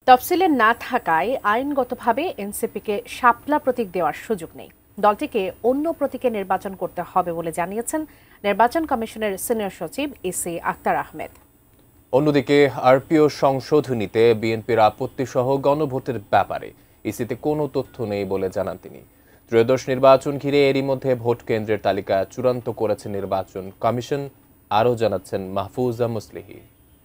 তফসিলে না থাকায় আইনগতভাবে এনসিপিকে শাপলা প্রতীক দেওয়ার সুযোগ নেই। দলটিকে অন্য প্রতীকে নির্বাচন করতে হবে বলে জানিয়েছেন নির্বাচন কমিশনের সিনিয়র সচিব এসি আক্তার আহমেদ। অন্যদিকে আরপিও সংশোধনীতে বিএনপির আপত্তি সহ গণভোটের ব্যাপারে ইসিতে কোনো তথ্য নেই বলে জানান তিনি। ত্রয়োদশ নির্বাচন ঘিরে এরই মধ্যে ভোট কেন্দ্রের তালিকা চূড়ান্ত করেছে নির্বাচন কমিশন। আরও জানাচ্ছেন মাহফুজা মুসলিহি।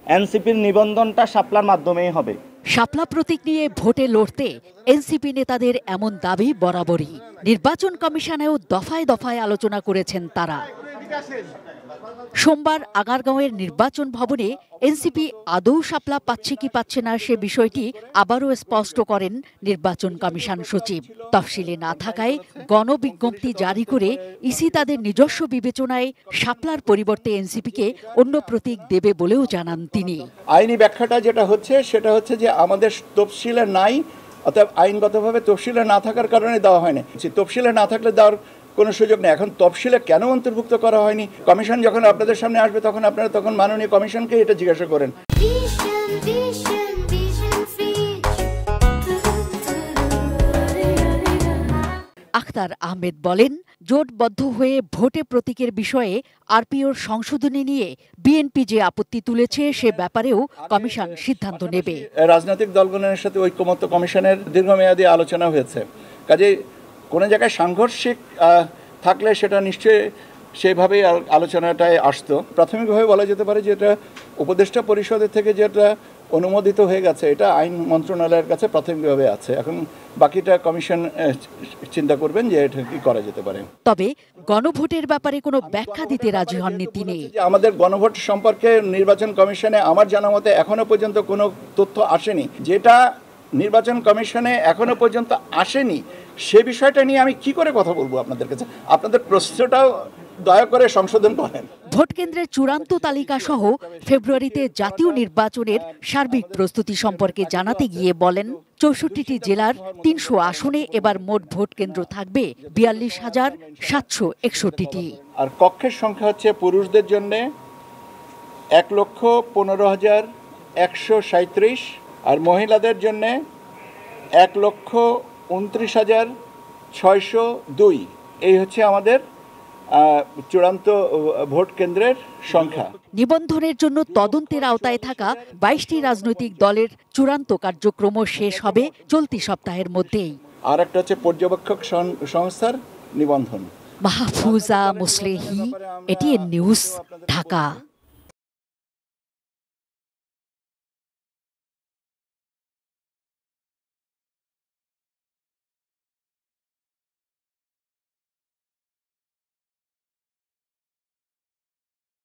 এনসিপির নিবন্ধনটা শাপলার মাধ্যমেই হবে। শাপলা প্রতীক নিয়ে ভোটে লড়তে এনসিপি নেতাদের এমন দাবি বরাবরই। নির্বাচন কমিশনেও দফায় দফায় আলোচনা করেছেন তারা। সোমবার আগারগাঁওয়ের নির্বাচন ভবনে এনসিপি আদৌ শাপলা পাচ্ছে কি পাচ্ছে না সে বিষয়টি আবারও স্পষ্ট করেন নির্বাচন কমিশন সচিব। তফসিলে না থাকায় গণবিজ্ঞপ্তি জারি করে ইসি তাদের নিজস্ব বিবেচনায় শাপলার পরিবর্তে এনসিপিকে অন্য প্রতীক দেবে বলেও জানান তিনি। আইনি ব্যাখ্যাটা যেটা হচ্ছে সেটা হচ্ছে যে আমাদের তফসিলে নাই, অর্থাৎ আইনগতভাবে তফসিলে না থাকার কারণে দেওয়া হয়নি। তফসিলে না থাকলে দেওয়ার কোনো সুযোগ নেই। এখন তফসিলে কেন অন্তর্ভুক্ত করা হয়নি, কমিশন যখন আপনাদের সামনে আসবে তখন আপনারা তখন মাননীয় কমিশনকে এটা জিজ্ঞাসা করেন। আখতার আহমেদ বলেন, জোটবদ্ধ হয়ে ভোটে প্রতীকের বিষয়ে আরপিওর সংশোধনী নিয়ে বিএনপি যে আপত্তি তুলেছে সে ব্যাপারেও কমিশন সিদ্ধান্ত নেবে। রাজনৈতিক দলগুলোর সাথে ঐক্যমত্য কমিশনের দীর্ঘমেয়াদী আলোচনা হয়েছে, কাজেই কোনো জায়গায় সাংঘর্ষিক থাকলে সেটা নিশ্চয়ই সেভাবেই আলোচনাটায় আসতো। প্রাথমিকভাবে বলা যেতে পারে যে এটা উপদেষ্টা পরিষদের থেকে যেটা অনুমোদিত হয়ে গেছে, এটা আইন মন্ত্রণালয়ের কাছে প্রাথমিকভাবে আছে। এখন বাকিটা কমিশন চিন্তা করবেন যে এটা কি করা যেতে পারে। তবে গণভোটের ব্যাপারে কোনো ব্যাখ্যা দিতে রাজি হননি তিনি। আমাদের গণভোট সম্পর্কে নির্বাচন কমিশনে আমার জানা মতে এখনো পর্যন্ত কোনো তথ্য আসেনি। যেটা নির্বাচন কমিশনে এখনো পর্যন্ত আসেনি সে বিষয়টা নিয়ে আমি কি করে কথা বলবো আপনাদের কাছে? আপনাদের প্রশ্নটাও দয়া করে সংশোধন করেন। ভোট কেন্দ্রের চূড়ান্ত তালিকা সহ ফেব্রুয়ারিতে জাতীয় নির্বাচনের সার্বিক প্রস্তুতি সম্পর্কে জানাতে গিয়ে বলেন, ৬৪টি জেলার ৩০০ আসনে এবার মোট ভোট কেন্দ্র থাকবে ৪২,৭৬১টি। আর কক্ষের সংখ্যা হচ্ছে পুরুষদের জন্য ১,১৫,১৩৭ আর মহিলাদের জন্য ১,২৯,৬০২। এই হচ্ছে আমাদের চূড়ান্ত ভোট কেন্দ্রের সংখ্যা। নিবন্ধনের জন্য তদন্তের আওতায় থাকা ২২টি রাজনৈতিক দলের চূড়ান্ত কার্যক্রম শেষ হবে চলতি সপ্তাহের মধ্যেই। আর একটা হচ্ছে পর্যবেক্ষক সংস্থার নিবন্ধন। Mahfuza Muslihi, ATN News, Dhaka.